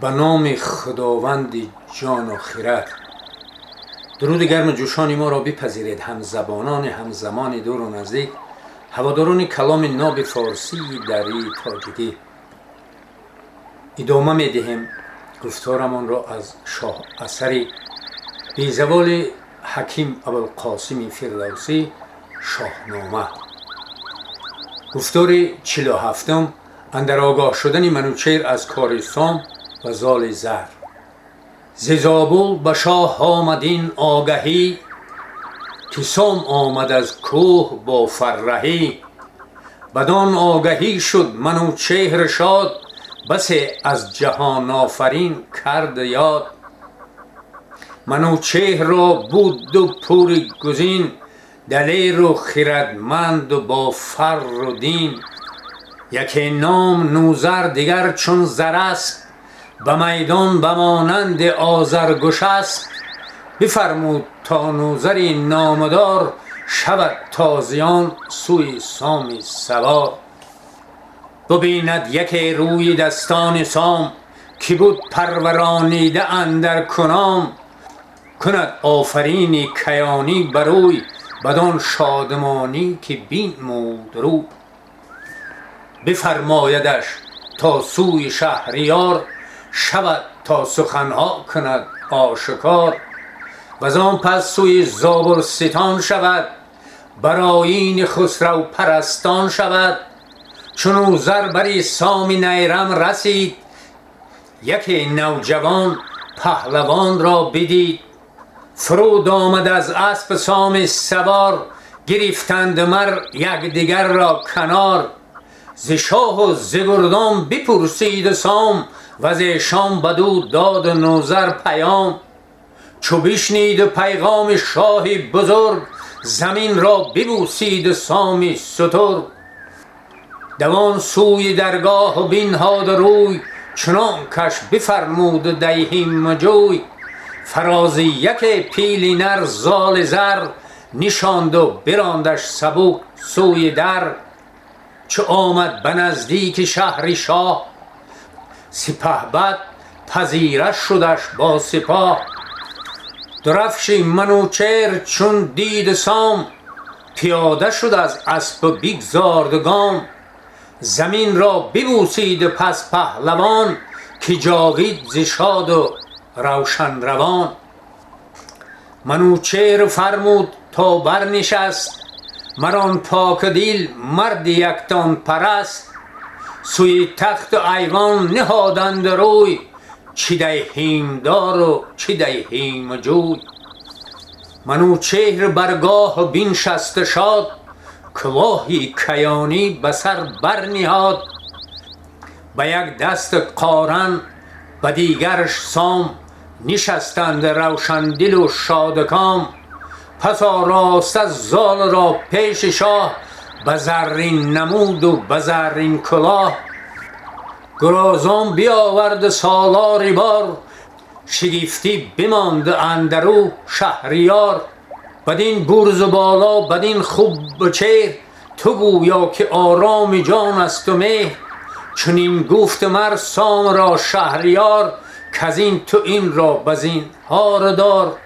به نام خداوند جان و خرد. درود گرم جوشان ما را بپذیرید همزبانان همزمان دور و نزدیک، هواداران کلام ناب فارسی دری تاجیکی. ادامه می دهیم گفتارمان را از شاه اثری بی زوال حکیم ابوالقاسم فردوسی شاهنامه. گفتار 47 اندر آگاه شدن منوچهر از کار سام و زال زر. ز زابل به شاه آمد این آگهی، که سام آمد از کوه با فرهی. بدان آگهی شد منوچهر شاد، بسی از جهان آفرین کرد یاد. منوچهر را بود دو پور گزین، دلیر و خردمند و با فر و دین. یکی نام نوذر دیگر چون زر است، به میدان بمانند آذرگش است. بفرمود تا نوذری نامدار، شود تازیان سوی سام سوار. ببیند یکی روی دستان سام، که بود پرورانیده اندر کنام. کند آفرینی کیانی بروی، بدان شادمانی که بینمود رو. بفرمایدش تا سوی شهریار، شود تا سخنها کند آشکار. وزان پس سوی زابلستان شود، برآیین خسرو پرستان شود. چون نوذر بر سام نیرم رسید، یکی نوجوان پهلوان را بدید. فرود آمد از اسپ سام سوار، گرفتند مر یکدیگر را کنار. ز شاه و ز گردان بپرسید سام، و ز ایشان بدو داد نوذر پیام. چو بشنید پیغام شاه بزرگ، زمین را ببوسید سام سترگ. دوان سوی درگاه بنهاد روی، چنان کش بفرمود دیهیم جوی. فراز یک پیل نر زال زر، نشاند و براندش سبک سوی در. چو آمد به نزدیک شهر شاه، سپهبد پذیره شدش با سپاه. درفش منوچهر چون دید سام، پیاده شد از اسپ و بگذارد گام. زمین را ببوسید پس پهلوان، که جاوید ز شاد و روشن روان. منوچهر فرمود تا برنشست، مران پاک دل مرد یکتان پرست. سوی تخت و ایوان نهادند روی، چه دیهیم دار و چه دیهیم جوی. منوچهر برگاه بنشست شاد، کلاهی کیانی به سر برنهاد. به یک دست قارن به دیگرش سام، نشستند روشن دل و شادکام. پس آراسته زال را پیش شاه، به زرین نمود و به زرین کلاه. گرازان بیاورد سالاری بار، شگفتی بماند اندرو شهریار. بدین برز و بالا بدین خوب چهر، تو گویا که آرام جان است و مهر. چنین گفت مر سام را شهریار، کزین تو این را بزین هار دار.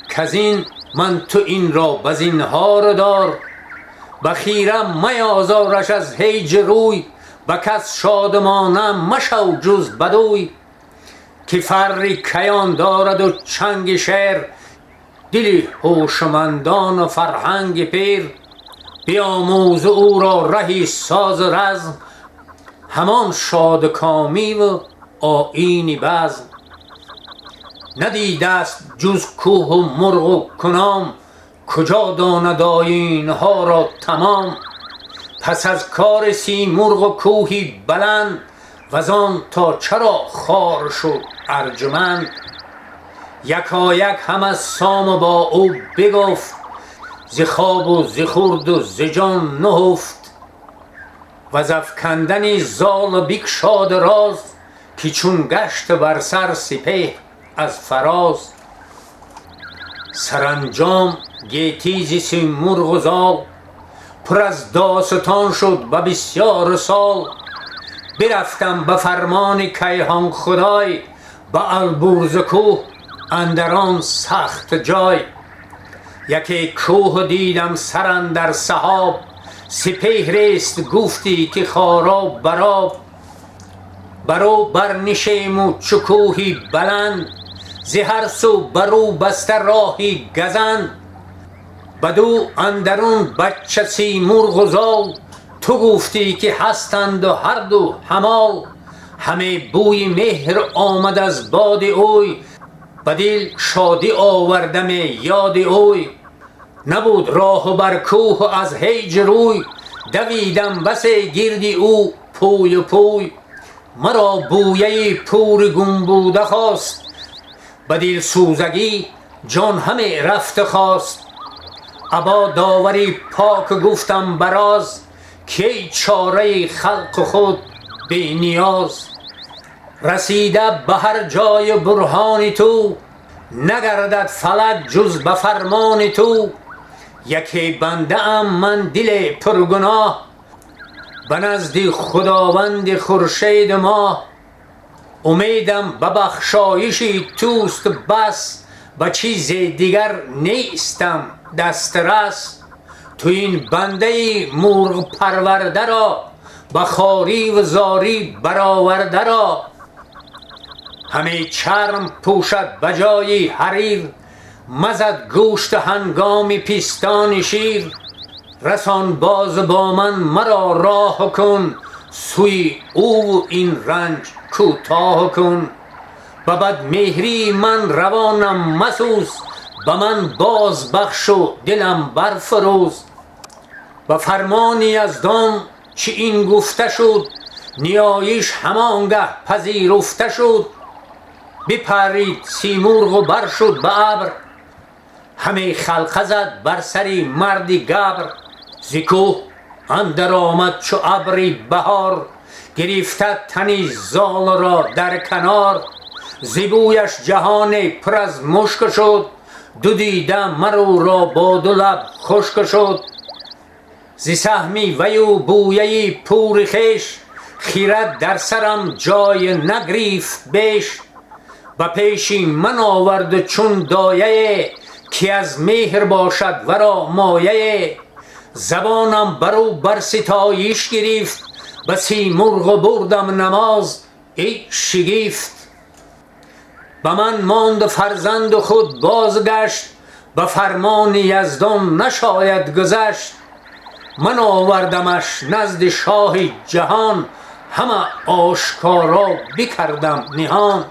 کزین من تو این را بزین هار دار. به خیره میازارش از هیج روی، به کس شادمانه مشو جز بدوی. که فر کیان دارد و چنگ شیر، دل هوشمندان و فرهنگ پیر. بیاموز او را رهی ساز رزم، همان شادکامی و آیین بزم. ندیده است جز کوه و مرغ و کنام، کجا داند آیینها را تمام. پس از کار سیمرغ و کوهی بلند، وزان تا چرا خوار شد ارجمند. یکایک هم از سام با او بگفت، ز خواب و ز خورد و ز جان نهفت. وز افکندن زال بگشاد راز، که چون گشت بر سر سپهر از فراز. سرانجام گیتی ز سیمرغ و زال، پر از داستان شد به بسیار سال. برفتم به فرمان کیهان خدای، به البرز کوه اندران سخت جای. یکی کوه دیدم سر اندر سحاب، سپهر است گفتی که خاراب براب. برو برنشیم و چو کوهی بلند، ز هر سو برو بسته راهی گزند. بدو اندرون بچه سیمرغ و زال، تو گفتی که هستند و هر دو همال. همه بوی مهر آمد از باد اوی، به دل شادی آوردم یاد اوی. نبود راه بر کوه و از هیج روی، دویدم بس گردی او پوی و پوی. مرا بویه پور گم بوده خواست، به دل سوزگی جان همه رفته خواست. ابا داوری پاک گفتم براز، که چاره خلق خود بی نیاز. رسیده به هر جای برهان تو، نگردد فلک جز به فرمان تو. یکی بنده ام من دل پرگناه، به نزد خداوند خورشید ماه. امیدم به بخشایش توست بس، به چیز دیگر نیستم دسترس. تو این بنده مرغ پرورده را، به خواری و زاری برآورده را. همه چرم پوشد به جای حریر، مزد گوشت هنگام پیستان شیر. رسان باز با من مرا راه کن، سوی او این رنج کوتاه کن. به بدمهری من روانم مسوز، به من باز بخش و دلم برفروز. به فرمان یزدان چه این گفته شد، نیایش همانگه پذیرفته شد. بپرید سیمرغ و بر شد به ابر، همه خلقه زد بر سری مردی گبر. ز کوه اندر آمد چو ابری بهار، گرفته تنی زال را در کنار. ز بویش جهان پر از مشک شد، دو دیده مرو را با دو لب خشک شد. ز سهمی وی و بویه پور خویش، خیرت در سرم جای نگریفت بیش. به پیش من آورد چون دایه، که از مهر باشد ورا مایه. زبانم برو بر ستایش گرفت، به سیمرغ بردم نماز ای شگفت. به من ماند فرزند و خود بازگشت، به فرمان یزدان نشاید گذشت. من آوردمش نزد شاه جهان، همه آشکارا بکردم نهان.